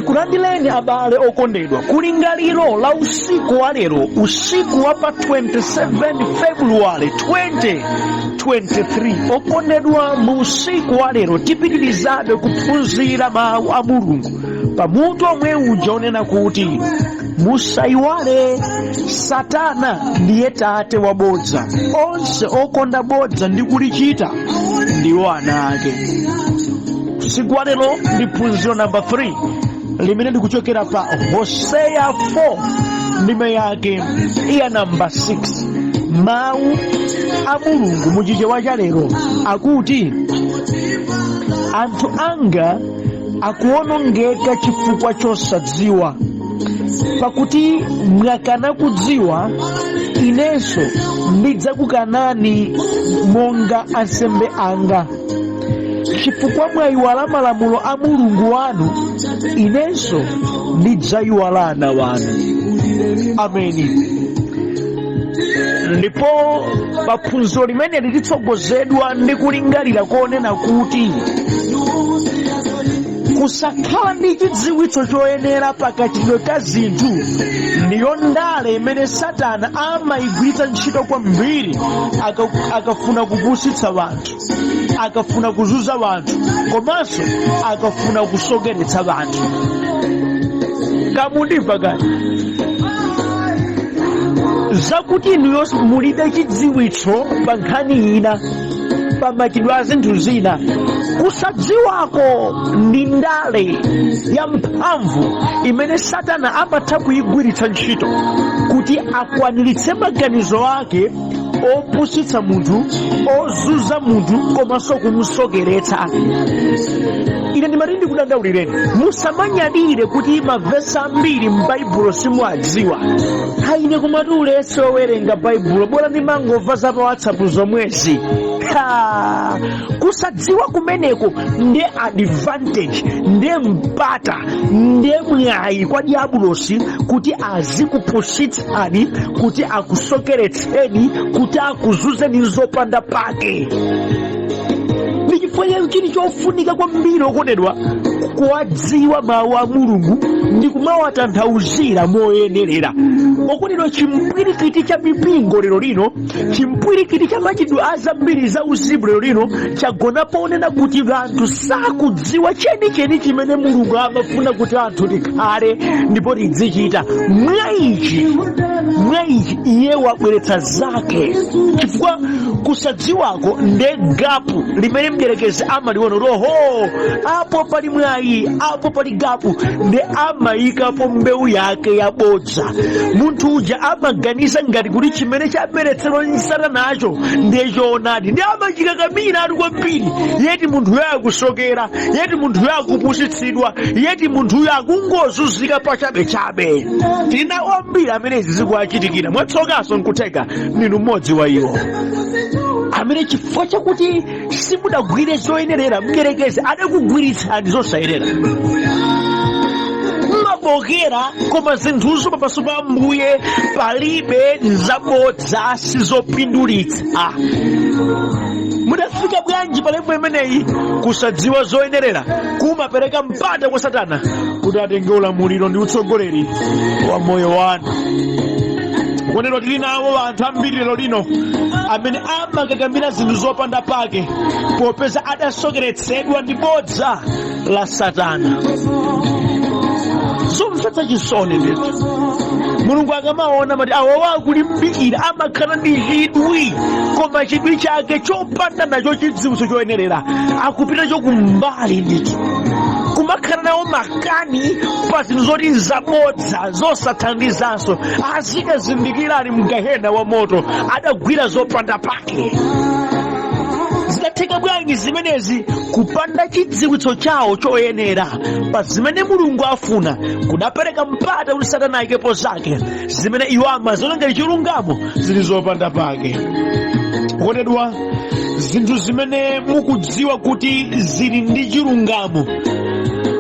Ndikulandileni abale okondedwa kulingaliro la usiku wa lero, usiku wa pa 27 February 2023. Okondedwa, mu usiku wa lero tipitirizabe kuphunzira mawu a Mulungu pamutu omwe uja onena kuti musayiwale Satana ndiye tate wa bodza, onse okonda bodza ndi kulichita ndiwo ana ake. Usiku wa lero ndi phunziro namba 3 limene likuchokera pa Hosea 4 ndime yake iya namba 6. Mawu a Mulungu muchichewa cha lero akuti, anthu anga akuwonongeka chifukwa chosadziwa, pakuti mwakana kudziwa, inenso ndidzakukanani monga ansembe anga. Chifukwa mwayiwala malamulo a Mulungu wanu, inenso ndidzayiwala ana wanu. Ameni. Ndipo paphunziro limene litsogozedwa ndi kulingalira konena kuti kusakhala ndi chidziwitso choyenera pakachitidwe ka zinthu ndiyo ndale imene Satana amayigwiritsa ntchito kwambiri akafuna kupusitsa wanthu, akafuna kuzunza wanthu, komanso akafuna kusokeretsa wanthu. Kamundimva kani zakuti inuyo mulibe chidziwitso pa nkhani ina, pa machitidwe a zinthu zina. Kusadziwako ndi ndale ya mphamvu imene Satana amatha kuyigwiritsa ntchito kuti akwaniritse maganizo ake opusitsa munthu, ozunza munthu, komanso kumusokeretsa. Ine ndimati ndikudandaulireni, musamanyadire kuti mavesi ambiri m'Baibulo simuadziwa. Ine kumati ulesi owerenga Baibulo, bora ndimangomva za pa WhatsApp zomwezi. Kusadziwa kumeneko ndiye advantage, ndiye mpata, ndiye mwayi kwa diabulosi kuti azikupusitsani, kuti akusokeretseni, kuti akuzunzeni zopanda pake. Ndichifukwa chini chofunika kwambiri okondedwa kuwadziwa mawu a Mulungu ndi kumawatanthauzira moyenerera. Okondedwa, chimpwirikiti cha mipingo lero lino, chimpwirikiti cha machitidwe azambiri za uzimu lero lino chagona ponena kuti anthu sakudziwa chenicheni chimene Mulungu amafuna kuti anthu tikhale ndipo tidzichita. Mwaichi iye wabweretsa zake, chifukwa kusadziwako nde gapu limene mdierekezi amaliona roho apo pali mwayi, apo pali gapu, nde amayikapo mbewu yake yabodza. Munthu uja amaganiza ngati kuti chimene chaberetsedwa Satanacho ndiye choonadi, ndi amachikakamira ati kwambiri, yeti munthuyo akusokera, yeti munthuyo akupusitsidwa, yeti munthuyo akungozunzika pachabechabe. Tina wambiri amene izi zikuachitikira, mwatsokaso nkutheka ndinu mmodzi wa iwo amene chifukwa chakuti simudagwire zoyenerera mdierekezi adakugwiritsani zosayenera. Mabokera koma zinthuzo pamaso pa Ambuye palibe zabodza sizopindulitsa. Mudafika bwanji pa level imeneyi? Kusadziwa zoyenerera kumapereka mpata kwa Satana kuti atenge ulamuliro ndi utsogoleri wa moyo wanu. Kondedwa, tili nawo anthu ambiri lero lino amene amakakamira zinthu zopanda pake popeza adasokeretsedwa ndi bodza la Satana. Zomvetsa chisoni ndithu. Mulungu akamaona mati awo wakulimbikira amakhala ndi chidwi, koma chidwi chake chopanda nacho chidziwitso choyenerera akupita chokumbali ndithu. Kumakhala nawo makani pa zinthu zoti zabodza zosathandizanso. Azikazindikirani mgahena wa moto adagwira zopanda pake. Zidatheka bwanji zimenezi kupanda chidziwitso chawo choyenera pa zimene Mulungu afuna? Kudapereka mpata kuti Satana ayikepo zake zimene iwo amaziona ngati chilungamo zili zopanda pake. Kondedwa, zinthu zimene mukudziwa kuti zili ndi chilungamo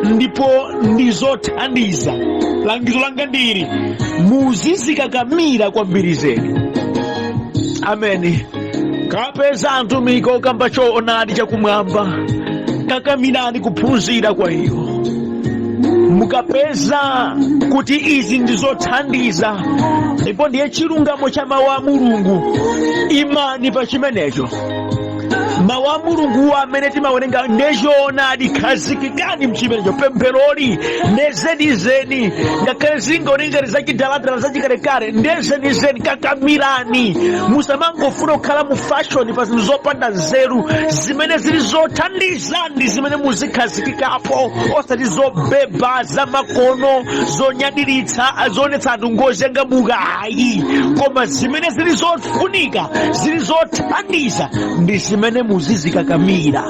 ndipo ndizothandiza, langizo langa ndili muzizikakamira kwambiri zedi. Ameni. Kapeza anthu miko kamba choonadi chakumwamba, kakamirani kuphunzira kwa iyo. mukapeza kuti izi ndizothandiza ndipo ndiye chilungamo cha mawu a Mulungu, imani pa chimenecho. Mawu a Mulungu amene timawerenga ndichoonadi, khazikikani mchimenecho. Pempheroli ndezeni, ngakhale zingaonengati zachidaladala zachikalekale ndezeni, kakamirani. Musamangofuna kukhala mu fashion pa zinthu zopanda nzeru. Zimene zili zothandiza ndi zimene muzikhazikikapo, osati zobeba zamakono, zonyadiritsa, zoonetsa anthu ngozengamuka. Ayi, koma zimene zili zofunika, zili zothandiza ndi zimene muzizikakamira.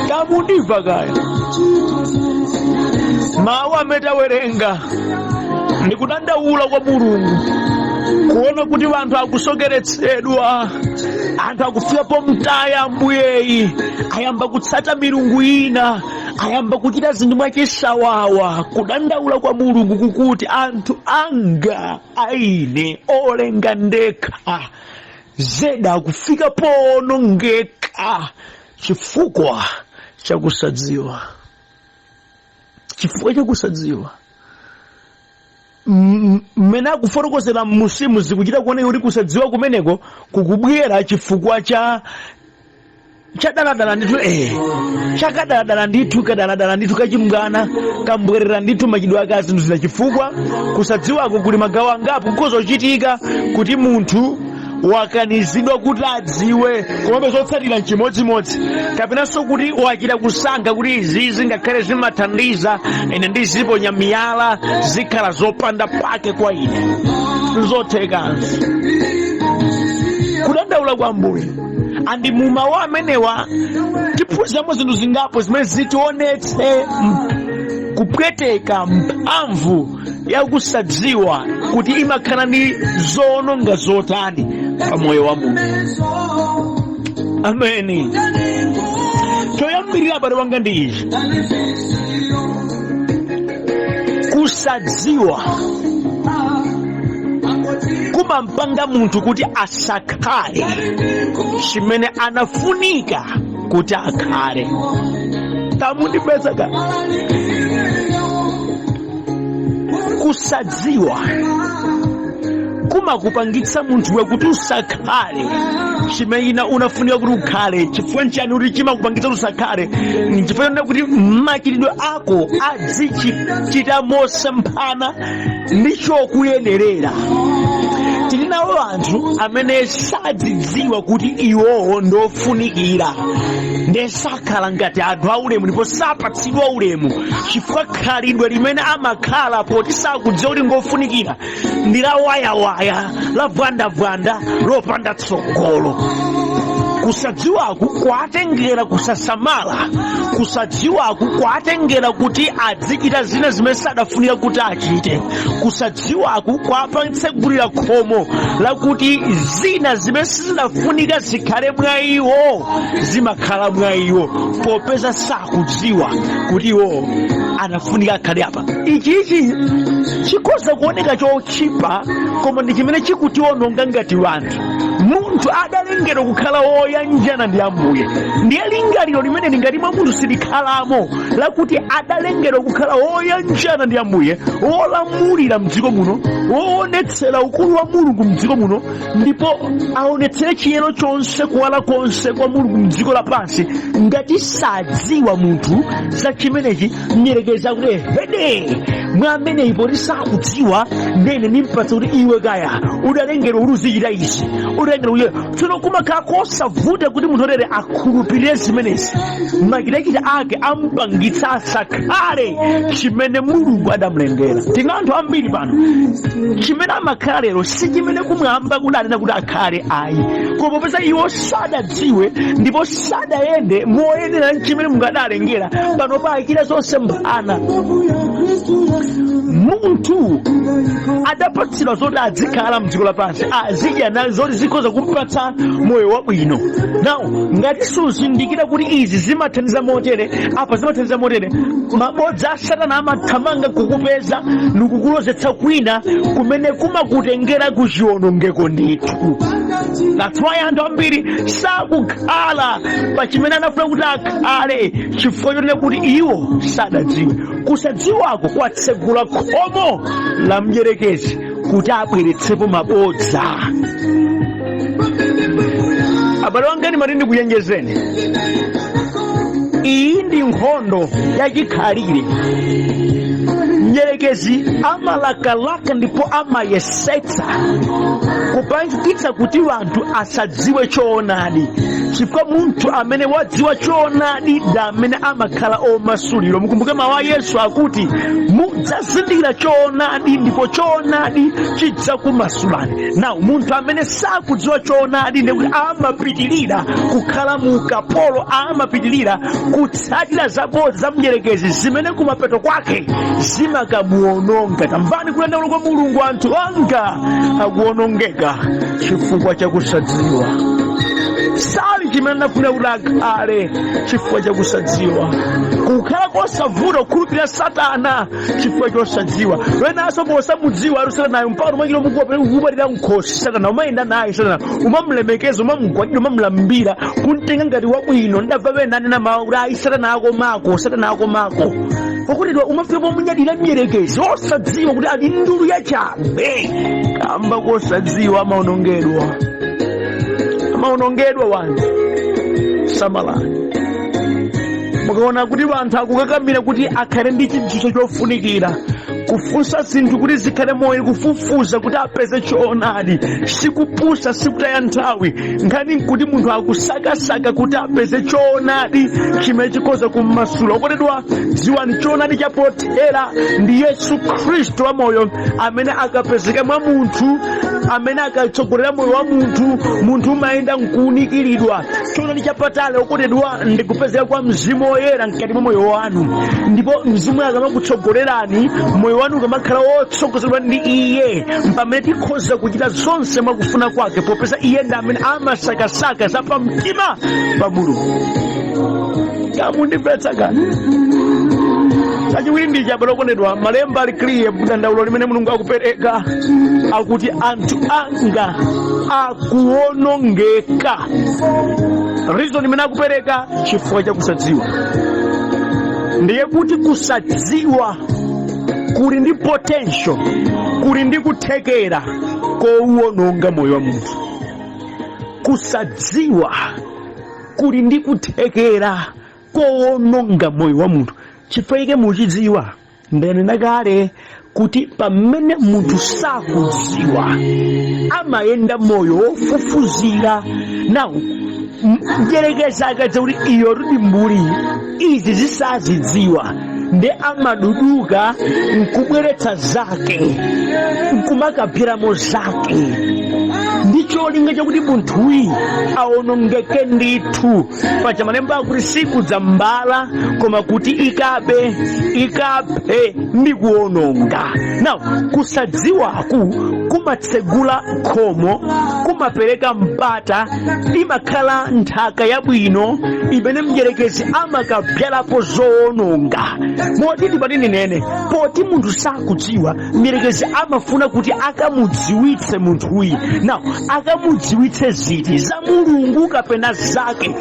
Kamundimva kaya? Mawu amene tawerenga ndi kudandaula kwa Mulungu, kuona kuti anthu akusokeretsedwa, anthu akufikapo mtaya Ambuyeyi, ayamba kutsata milungu ina, ayamba kuchita zinthu mwachisawawa. Kudandaula kwa Mulungu kukuti anthu anga aine olenga ndekha zeda akufika powonongeka chifukwa chakusadziwa. Chifukwa chakusadziwa. Mmene akufotokozera mmusimu zikuchita kuoneka kuti kusadziwa kumeneko kukubwera chifukwa cha chadaladala ndithu chakadaladala ndithu, kadaladala ndithu kachimngana kambwerera ndithu machidwe ake azinthu zina. Chifukwa kusadziwako kuli magawo angapo. Kukhoza kuchitika kuti munthu wakanizidwa kuti adziwe komabe zotsatira chimodzimodzi, kapenanso kuti wachita kusankha kuti izizi ngakhale zimathandiza ine ndiziponya miyala zikhala zopanda pake kwa ine. Zothekanso kudandaula kwa Ambuye. Andi mu mawu amenewa tiphunziramo zinthu zingapo zimene zitionetse kupweteka mphamvu ya kusadziwa kuti imakhala ndi zoononga zotani pa moyo wa munthu. Ameni. Choyambirira abale wanga ndi ichi: kusadziwa kumampanga munthu kuti asakhale chimene anafunika kuti akhale. Kamundipeza ka? Kusadziwa kumakupangitsa munthu kuti usakhale chimene unafunika kuti ukhale. Chifukwa nchani kuti chimakupangitsa kuti usakhale? Ni chifukwa kuti machitidwe ako azichita mosemphana ndi chokuyenerera. Tili nawo anthu amene sadzidziwa kuti iwowo ndofunikira, ndesakhala ngati anthu aulemu ndipo sapatsidwa ulemu, chifukwa khalidwe limene amakhala poti sakudziwa kuti ngofunikira ndi la wayawaya, la vwandavwanda, lopanda tsogolo. Kusadziwaku kwatengera kusasamala. Kusadziwaku kwatengera kuti azichita zina zimene sadafunika kuti achite. Kusadziwaku kwapangitsegulira khomo lakuti zina zimene sizidafunika zikhale mwa iwo zimakhala mwa iwo, popeza sakudziwa kuti iwo anafunika akhale apa. Ichichi chikhoza kuoneka chochipa, koma ndi chimene chikutiononga ngati wanthu. Munthu adalengedwa kukhala woyanjana ndi Ambuye. Ndiye lingaliro limene lingati mwa munthu silikhalamo lakuti adalengedwa kukhala woyanjana ndi Ambuye, wolamulira mdziko muno, woonetsera ukulu wa Mulungu mdziko muno, ndipo aonetsere chiyero chonse kuwala konse kwa Mulungu mdziko lapansi. Ngati sadziwa munthu za chimenechi, mnyerekeza kuti hede mwa amene ipo tisakudziwa ndene nimpatsa kuti iwe kaya udalengedwa kuti uzichita izi, udalengedwa kuti tsono kumakhala kosavuta kuti munthu otere akhulupirire zimenezi. Machitachita ake ampangitsa asakhale chimene Mulungu adamulengera. Tina anthu ambiri pano chimene amakhala lero si chimene kumwamba kudanena kuti akhale ayi, koma popeza iwo sadadziwe ndipo sadayende moyenera chimene Mulungu adalengera, pano pachita zonse mphana. Munthu adapatsidwa zoti azikhala mdziko lapansi, azidya nazo zoti zikhoza kumpatsa moyo wabwino. Now ngati suzindikira kuti izi zimathandiza motere, apa zimathandiza motere, mabodza a Satana amathamanga kukupeza ndikukulozetsa kwina kumene kumakutengera kuchiwonongeko ndithu. That's why anthu ambiri sakukhala pa chimene anafuna kuti akhale, chifukwa choti kuti iwo sadadziwe. kusadziwako kwatsegula khomo la mdierekezi kuti abweretsepo mabodza. Abale wangeni matindi kuyenjezeni, iyi ndi nkhondo yachikhalire. Mdierekezi amalakalaka ndipo amayesetsa kupangitsa kuti wanthu asadziwe choonadi, chifukwa munthu amene wadziwa choonadi ndi amene amakhala omasulidwa. Mukumbuke mawu a Yesu akuti mudzazindikira choonadi ndipo choonadi chidzakumasulani. Nawu munthu amene sakudziwa choonadi ndikuti amapitirira kukhala mu ukapolo, amapitirira kutsatira zabodza za mdierekezi zimene kumapeto kwake zimakamuononga. Tamvani kulenda kwa Mulungu, anthu anga akuonongeka chifukwa cha kusadziwa. Sali chimene nafuna ulakale chifukwa cha kusadziwa. Kukhala kosavuta kukhulupirira Satana chifukwa chosadziwa. Wenanso posamudziwa alusana naye mpaka umachita mukubalira nkhosi Satana, umayenda naye Satana, umamlemekeza, umamugwadira, umamulambira, kumtenga ngati wabwino. Ndamva wena anena mawu ayi Satana akomako, Satana akomako. Okutidwa umafika pomunyadira mdierekezi osadziwa kuti ali ndulu yachabe. Kamba kosadziwa amaonongedwa. Amaonongedwa wanthu. Samalani. Mukaona kuti wanthu akukakamira kuti akhale ndi chidziwitso chofunikira, kufunsa zinthu kuti zikhale moyo, kufufuza kuti apeze choonadi, sikupusa, sikutaya nthawi. Nkhani nkuti munthu akusakasaka kuti apeze choonadi chimene chikhoza kummasula. Okondedwa, dziwani choonadi chapothera ndi Yesu Khristu wamoyo, amene akapezeka mwa munthu, amene akatsogolera moyo wa munthu umayenda nkuunikiridwa. Choonadi chapatali okondedwa ndi kupezeka kwa Mzimu Woyera mkati mwa moyo wanu, ndipo Mzimu akamakutsogolerani, moyo wanu ukamakhala wotsogozedwa ndi Iye, pamene tikhoza kuchita zonse mwakufuna kwake, popeza Iye ndi amene amasakasaka za pamtima pa Mulungu. Kamundimvetsa kani? Chachiwiri ndi chabwino okondedwa, malemba ali clear mdandaulo limene Mulungu akupereka, akuti anthu anga akuonongeka. Reason imene akupereka chifukwa cha kusadziwa. Ndiye kuti kusadziwa kuli ndi potential, kuli ndi kuthekera kowononga moyo wa munthu. Kusadziwa kuli ndi kuthekera kowononga moyo wa munthu. Chifukwa muchidziwa, ndanena kale kuti pamene munthu sakudziwa amayenda moyo wofufuzira. Nawu mdierekezi akadza kuti iyo ndi mbuli izi zisazidziwa, ndi amaduduka nkubweretsa zake, nkumakapiramo zake, ndi cholinga chakuti munthuyi aonongeke ndithu. Paja malemba akuti sikudza mbala koma kuti ikaphe ndi kuononga. Nawu kusadziwaku kumatsegula khomo, kumapereka mpata, imakhala nthaka yabwino imene mdierekezi amakapyalapo zoononga. Moti ndipatini nene, poti munthu sakudziwa, mdierekezi amafuna kuti akamudziwitse munthuyi. Nawu akamudziwitse ziti za Mulungu kapena zake.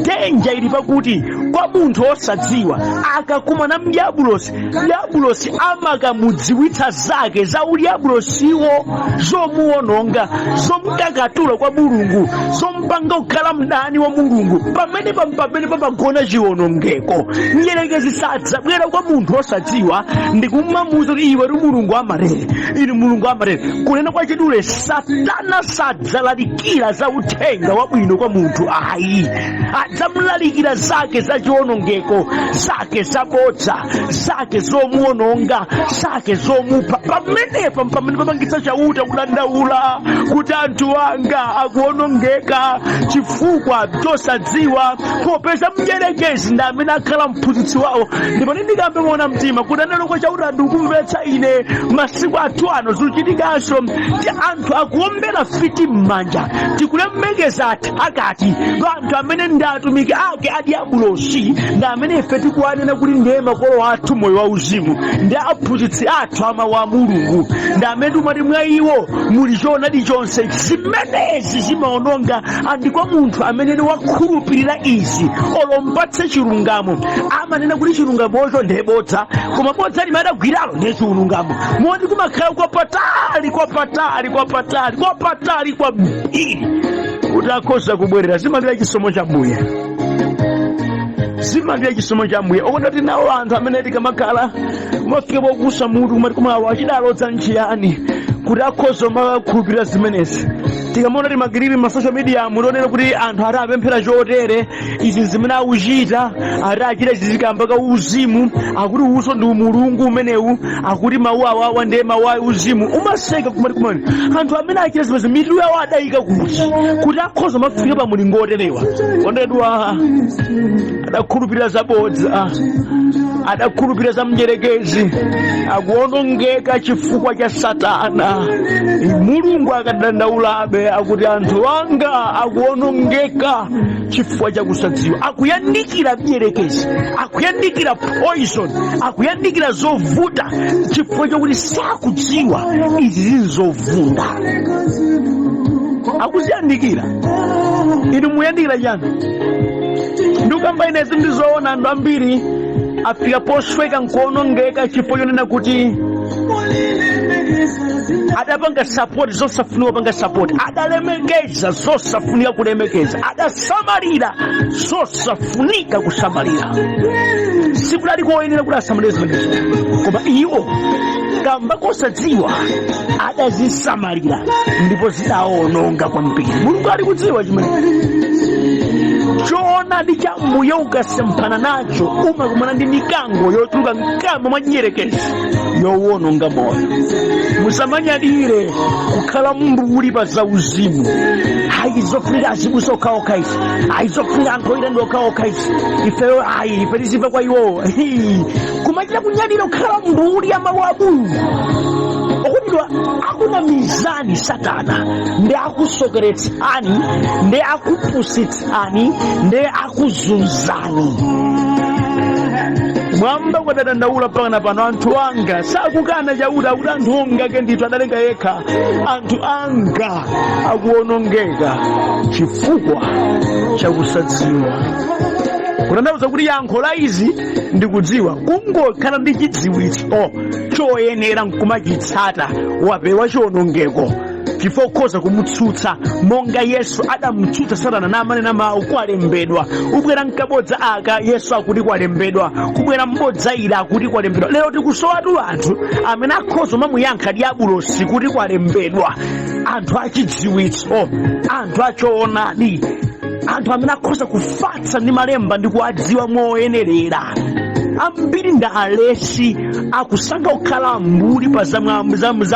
Danger ili pakuti kwa munthu osadziwa akakumana mdiabulosi, diabulosi amakamudziwitsa zake za udiabulosiwo, zomuononga, zomutakatula kwa Mulungu, zompanga kukhala mdani wa Mulungu. Pamene pamagona chiwonongeko, mdierekezi sadzabwera kwa munthu osadziwa ndi kumamuwuza kuti iwe uli Mulungu amarere, ine Mulungu amarere. Kunena kwa chidule, Satana sadzalalikira za uthenga wabwino kwa munthu ayi. Adzamulalikira zake za chiwonongeko, zake zabodza, zake zomuononga, zake zomupha. Pamene pamangitsa chauta kudandaula kuti anthu anga akuonongeka chifukwa chosadziwa, popeza mdierekezi ndi amene akhala mphunzitsi wawo. Ndipo ndikambe kuona mtima kudandaula kwa chauta ndikumvetsa ine masiku athu ano zikuchitikanso, ndi anthu akuombera fiti m'manja, tikulemekeza athakati anthu amene ndi atumiki ake a diabulosi, ndi amene ife tikuwanena kuti ndiye makolo athu moyo wauzimu, ndi aphunzitsi athu amawu a Mulungu, ndi amene timati mwa iwo muli choonadi chonse. Zimenezi zimaononga andiko munthu amene ndi wakhulupirira izi olompatse chilungamo. Amanena kuti chilungamocho ndiye bodza, koma bodza limene adagwiralo ndiye chilungamo. Moti kumakhala kwapatali kwambiri kuti akhoza kubwerera. Zimalira chisomo cha Mbuye, zimalira chisomo cha Mbuye. Okondati nawo anthu amene tikamakhala kumafika pokusa mutu kumati kumawa achidalodza nchiyani kuti akhoza makhulupirira zimenezi. Tikamona timagiriri ma social media mulonera kuti anthu ati apemphera chotere, izi zimene akuchita ati achita zizikamba ka uzimu, akuti uso ndi mulungu umenewu, akuti mawu awawa ndiye mawu a uzimu. Umaseka kumati anthu amene achita zimene mitu yawo adayika kuti akhoza mafika pa mulingo oterewa. Kondedwa, adakhulupirira zabodza, adakhulupirira za mdierekezi, akuonongeka chifukwa cha Satana. Mulungu akadandaulabe akuti anthu anga akuonongeka chifukwa cha kusadziwa. Akuyandikira mdierekezi, akuyandikira poison, akuyandikira zovuta chifukwa chakuti sakudziwa izi zili zovunda. Akuziyandikira. Inu muyandikira chani? Ndikamba inezi ndizoona anthu ambiri afika posweka nkuonongeka chifukwa chonena kuti adapanga support zosafunika panga support, adalemekeza zosafunika kulemekeza, adasamalira zosafunika kusamalira. Sikudali koyenera kuti asamalire zimenezo, koma iwo kamba kosadziwa adazisamalira ndipo zidaononga kwambiri. Mulungu ali kudziwa chimenezo. Choonadi cha Mbuye ukasemphana nacho umakumana ndi mikango yotuluka mkamwa mwa mdierekezi yowononga moyo. Musamanyadire kukhala mbuli pa zauzimu. Aizofunika azibusa okhaokha izi, aizofunika anthu oyera ndi okhaokha izi, ifeyo ayi ife tizimva kwa iwo. Kumachita kunyadira kukhala mbuli ya mawu a Mulungu. Okudidwa akuna mizani Satana, ndi akusokeretsani, ndi akupusitsani, ndi akuzunzani. Mwamba kwadadandaula pangana pano anthu anga sakukana chauta kuti anthu ongake ndithu adalenga yekha. Anthu anga akuonongeka chifukwa chakusadziwa. Kutanthauza kuti yankho la izi ndikudziwa, kungokhala ndi chidziwitso choyenera nkumachitsata wapewa chiwonongeko. Chifukwa ukhoza kumutsutsa monga Yesu adamutsutsa Satana namanena mawu kwalembedwa. Ubwera mkabodza aka Yesu akuti kwalembedwa, kubwera mbodza ila akuti kwalembedwa. Lero tikusowatu anthu amene akhoza mamuyankha diabulosi kuti kwalembedwa. Anthu achidziwitso, anthu achoonadi, anthu amene akhoza kufatsa ndi malemba ndi kuwadziwa moyenerera. Ambiri ndi alesi akusankha kukhala mbuli pa za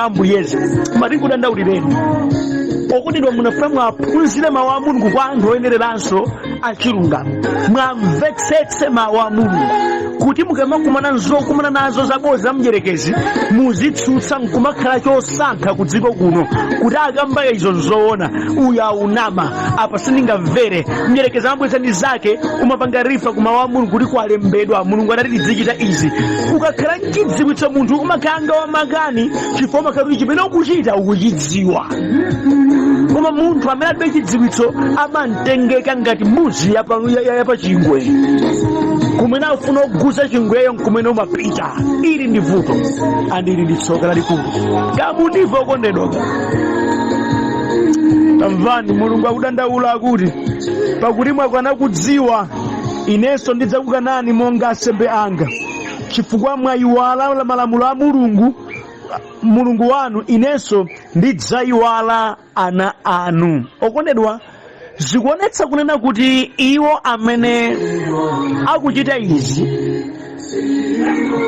Mbuyezi. Mati kudandaulireni okudidwa munafuna mwaphunzire mawu a Mulungu kwa anthu oyenereranso achilungamo. Mwamvetsetse mawu a Mulungu kuti mukamakumana nazo zabodza za mdierekezi muzitsutsa nkumakhala chosankha ku dziko kuno kuti akamba izo nzoona, uyu aunama apa sindingamvere. Mdierekezi amabweza ndi zake, umapanga rifa ku mawu a Mulungu kuti kwalembedwa, Mulungu adati tizichita izi. Ukakhala chidziwitso munthu umakanga wamakani chifukwa umakhala kuti chimene ukuchita ukuchidziwa. Koma munthu amene alibe chidziwitso amamtengeka ngati mbuzi yapa chingwe, kumene afuna kuguza chingweyo nkumene umapita. Ili ndi vuto andi ili ndi tsoka lalikulu. Kamundiva okondedwa, tamvani Mulungu akudandaula akuti pakuti mwakana kudziwa inenso ndidzakukanani monga asembe anga, chifukwa mwayiwala malamulo a Mulungu wanu, inenso ndidzayiwala ana anu. Okondedwa, zikuonetsa kunena kuti iwo amene akuchita izi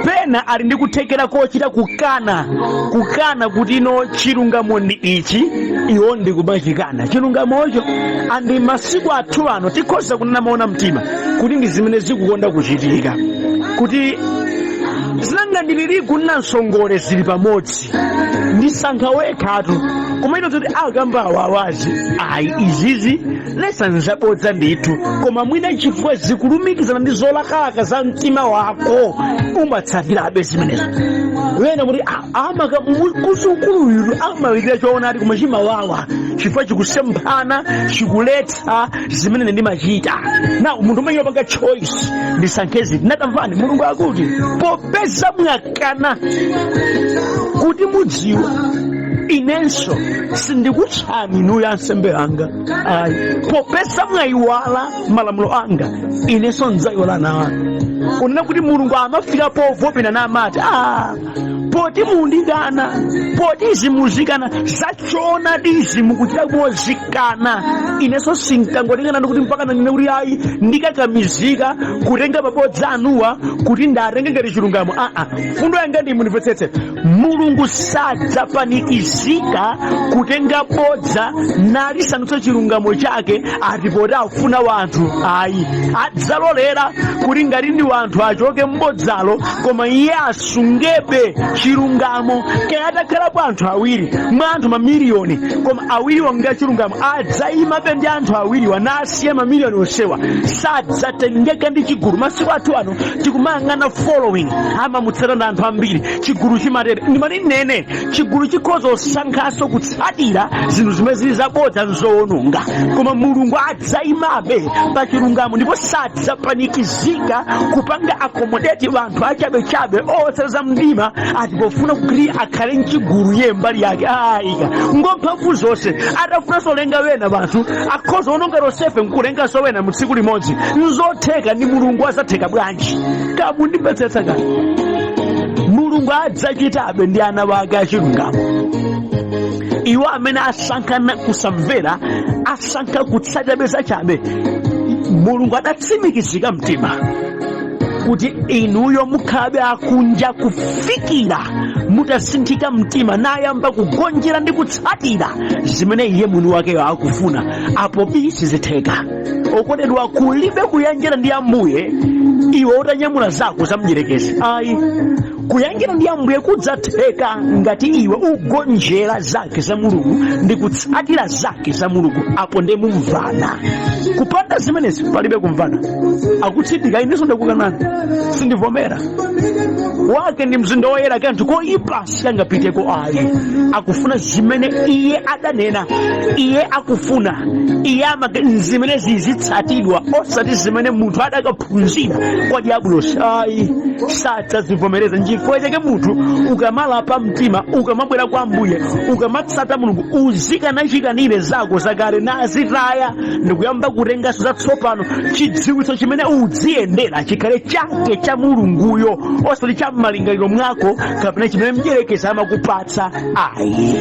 pena ali ndi kuthekera kochita kukana kuti ino chilungamo ndi ichi, iwo ndi kumachikana chilungamocho. Andi masiku athu ano tikhoza kunena maona mtima kuti ndi zimene zikukonda kuchitika, kuti zinanga ndilili kunena nsongole zili pamodzi, ndisankha wekhatu koma ino zoti akamba awawazi ayi izizi lesanzabodza ndithu, koma mwina chifukwa zikulumikizana ndi zolakalaka za mtima wako umatsatirabe zimenezo. Wena kuti kusukuluyu amawikira choonadi koma chimawawa chifukwa chikusemphana chikuletsa zimene ndimachita. Na munthu umene wapanga choice ndisankhe ziti. Natamvani Mulungu akuti popeza mwakana kuti mudziwa inenso sindikutchani inuyo ansembe anga, ayi popeza mwayiwala malamulo anga inenso ndidzayiwala nawo. Kunena kuti Mulungu amafika povopera namati poti mundikana, poti zimuzikana zachoonadi zimukuchita mozikana, inenso sinkangotikana ndikuti mpaka nanene kuti ayi ndikakamizika kutenga mabodza anuwa kuti ndatenge ngati chilungamo. Fundo yanga ndi mundimvetsetse, Mulungu sadzapanikizika kutenga bodza nalisandutsa chilungamo chake ati poti afuna wanthu, ayi adzalolera kuti ngati ndi wanthu achoke mbodzalo koma iye asungebe chilungamo. Kaya atakhalapo anthu awiri mwa anthu mamiliyoni koma awiriwa nga chilungamo adzayimabe ndi anthu awiriwa nasiye mamiliyoni onsewa, sadzatengeka ndi chigulu. Masiku athu ano tikumayang'ana following amamutsata ndi anthu ambiri, chigulu chimatera. Ndimati nene chigulu chikhoza kusankhanso kutsatira zinthu zimene zili zabodza nzoononga, koma Mulungu adzayimabe pa chilungamo ndipo sadzapanikizika kupanga accommodate wanthu achabechabe otseza mdima ati pofuna kuti akhale mchigulu ye mbali yake. Ayika ngomphamvu zonse atafunanso lenga wena wanthu akhoza ononga Yosefe nkulenganso wena mu tsiku limodzi, nzotheka ndi Mulungu azatheka bwanji? Kamundimvetsetsa kani? Mulungu adzachitabe ndi ana wake achilungamo. Iwo amene asankhana kusamvera, asankha kutsatira zachabe, Mulungu adatsimikizika mtima kuti inuyo mukhabe akunja kufikira mutasinthika mtima nayamba kugonjera ndi kutsatira zimene iye mwini wakeyo akufuna. Apo sizitheka. Okondedwa, kulibe kuyanjira ndi Ambuye iwe utanyamula zako zamdyerekezi. Ayi, kuyanjira ndi Ambuye kudzatheka ngati iwe ugonjera zake za Mulungu ndi kutsatira zake za Mulungu. Apo ndi mumvana. Kupanda zimenezi palibe kumvana. Akutsindika inenso ndakukanani, sindivomera. Wake ndi mzinda woyera kanthu koyipa sangapiteko. Ayi, akufuna zimene iye adanena, iye akufuna, iye zimene zizitsatidwa osati zimene munthu adakaphunzira kwa diabulosi. Ayi, sadzazivomereza. Chifukwa chake munthu ukamalapa mtima ukamabwera kwa Ambuye ukamatsata Mulungu uzikanachikanire zako zakale nazitaya ndikuyamba kutenganso zatsopano, chidziwitso chimene udziyendera chikhale chake cha Mulunguyo osati cha malingaliro mwako kapena chimene mdyerekezi amakupatsa. Ayi,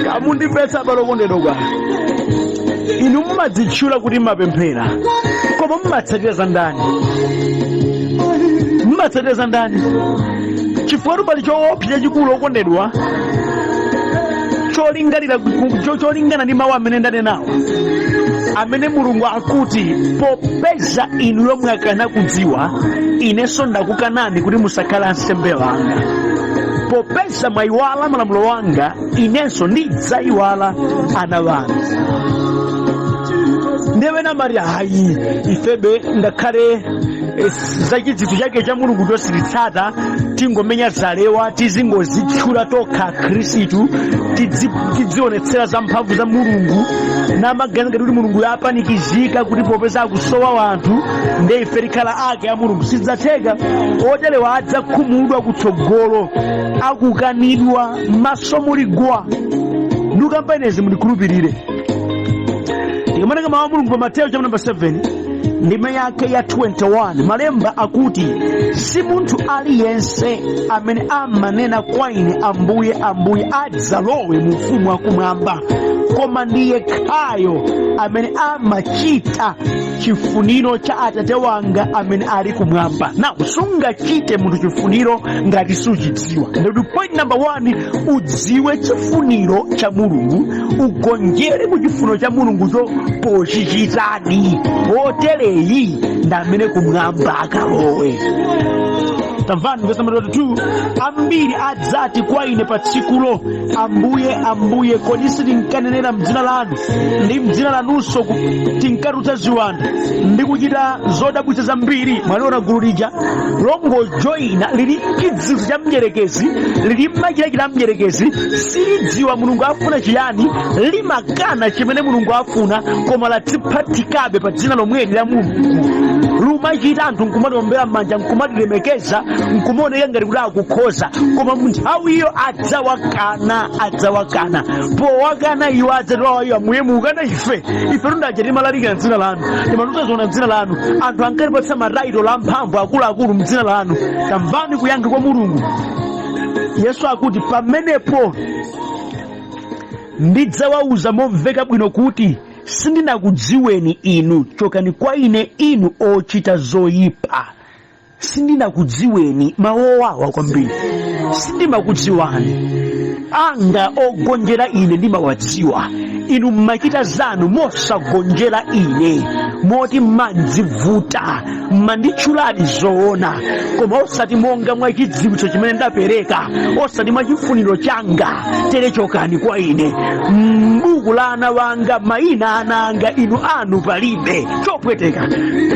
kamundimvetsa balokondedwa. Inu mumadzitchula kuti mapemphera koma mumatsatira za ndani? Mumatsatira za ndani? Chifukwa pali choopsa chikulu okondedwa cholingana ndi mawu amene ndanenawo, amene Mulungu akuti popeza inuyo mwakana kudziwa inenso ndakukanani kuti musakhale ansembe wanga. Popeza mwayiwala malamulo wanga inenso ndidzayiwala ana wanga. Ndewena Maria hayi ifebe ngakhale zachidzitso chake cha Mulungu tosiritsata tingomenya zalewa tizingozitchula tokha Khristu tidzionetsera za mphamvu za Mulungu namaganiza kuti Mulungu yapanikizika kuti popeza akusowa wanthu nde ife tikhala ake a Mulungu. Sidzatheka. Oterewa adzakhumudwa kutsogolo, akukanidwa, maso muligwa. Ndikukampanezi mundikhulupirire. Tikamananga mawu a Mulungu pa Mateyu chapter number 7 ndime yake ya 21, malemba akuti si munthu aliyense amene amanena kwa ine Ambuye Ambuye adzalowe mu ufumu wakumwamba, koma ndiye khayo amene amachita chifuniro cha Atate wanga amene ali kumwamba. Na sungachite munthu chifuniro ngati suchidziwa. Ndi point number 1, udziwe chifuniro cha Mulungu, ugonjere mu chifuniro cha Mulungucho pochichitadi. Otere iyeyi ndamene kumwamba akalowe. Tamvani verse number 2, ambiri adzati kwa ine pa tsikulo, Ambuye Ambuye, kodi sitinkanenera m'dzina lanu ndi m'dzina lanunso tinkatulutsa ziwanda ndi kuchita zodabwitsa zambiri? Mwaliona gulu lija longojoyina lili chidziwitso cha mdierekezi, lili machilachita mdierekezi, silidziwa Mulungu afuna chiyani, limakana chimene Mulungu afuna, koma latsiphatikabe pa dzina lomweli la Mulungu. Lumachita anthu nkumatiombera m'manja, nkumatilemekeza, nkumaoneka ngati kuti akukhoza, koma munthawi iyo adzawakana. Powakana iwo adzatiwa iwo Ambuye mukana ife tundaje timalalikira m'dzina lanu, timatulutsa m'dzina lanu, anthu ankatipatsa maraito la mphamvu akuluakulu m'dzina lanu. Tamvani kuyankha kwa Mulungu. Yesu akuti pamenepo ndidzawauza momveka bwino kuti sindinakudziweni inu, chokani kwa ine inu ochita zoyipa. Sindinakudziweni, mawowawa kwambiri. Sindimakudziwani, anga ogonjera ine ndimawadziwa. Inu mmachita zanu mosagonjera ine, moti mandivuta, manditchuladi zoona, koma osati monga mwa chidziwitso chimene ndapereka, osati mwa chifuniro changa. Tere chokani kwa ine. M'buku la ana wanga mayina ana anga inu anu palibe. Chopweteka.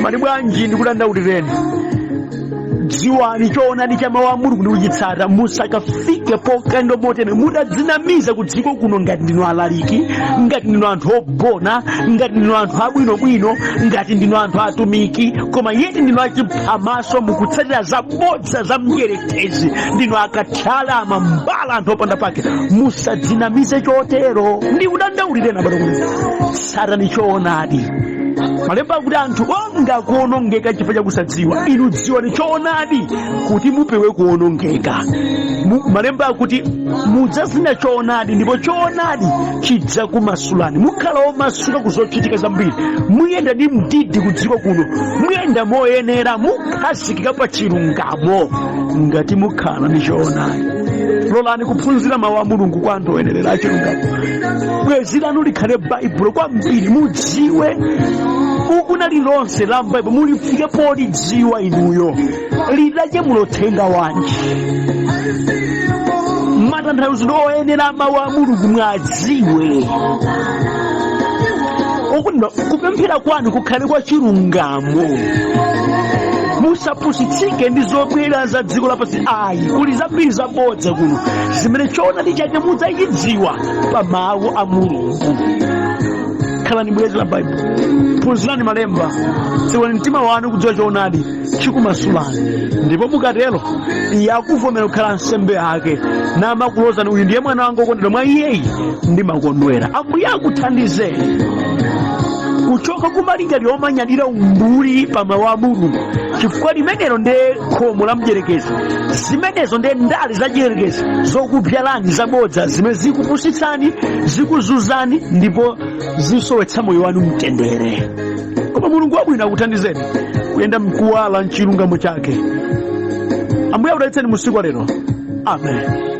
Mani bwanji ndikudandaulireni. Dziwani choonadi cha mawu a Mulungu ndi kuchitsata, musakafike pokando motene mudadzinamiza ku dziko kuno ngati ndinu alaliki, ngati ndinu anthu ogona, ngati ndinu anthu abwinobwino, ngati ndinu anthu atumiki, koma yeti ndinu achiphamaso mukutsatira zabodza za mdierekezi, ndinu akathala amambala anthu opanda pake. Musadzinamize chotero. Ndi kudandaulireni abale kuti Satana choonadi. Malemba akuti anthu onga kuonongeka chifukwa cha kusadziwa. Inu dziwani choonadi kuti mupewe kuonongeka. Malemba akuti mudzazina choonadi ndipo choonadi chidza kumasulani. Mukhala omasuka kuzochitika zambiri, muyenda ndi mdidi ku dziko kuno, muyenda moyenera, mukhazikika pa chilungamo ngati mukhala ndi choonadi. Lolani kuphunzira mawu a Mulungu kwa anthu oyenera achilungamo. Bwezi lanu likhale Baibulo kwambiri, mudziwe ukuna lilonse la Baibulo mulifike polidziwa inuyo. Lidache mulothenga wanji. Matanthauzo oyenera mawu a Mulungu mwadziwe. Kupemphera kwanu kukhale kwa chilungamo. Musapusitsike ndi zobwera za dziko lapansi. Ayi, kuli zambiri zabodza kuno zimene choonadi chake mudzachidziwa pa mawu a Mulungu. Khalani bwezi la Baibulo, phunzirani malemba, dziwani mtima wanu kudziwa choonadi chikumasulani, ndipo mukatero yakuvomera kukhala nsembe yake namakulozani, uyu ndiye mwana wanga okondedwa, mwa iyeyi ndimakondwera. Ambuye akuthandizeni kuchoka kumalingaliro omanyadira umbuli pa mawu a Mulungu, chifukwa limenelo ndiye khomo la mdierekezi. Zimenezo ndiye ndale za mdierekezi zokupyalani zabodza, zimene zikupusitsani, zikuzuzani, ndipo zisowetsa moyo wanu mtendere. Koma Mulungu wabwino akuthandizeni kuyenda mkuwala mchilungamo chake. Ambuye akudalitseni musiku lero. Amen.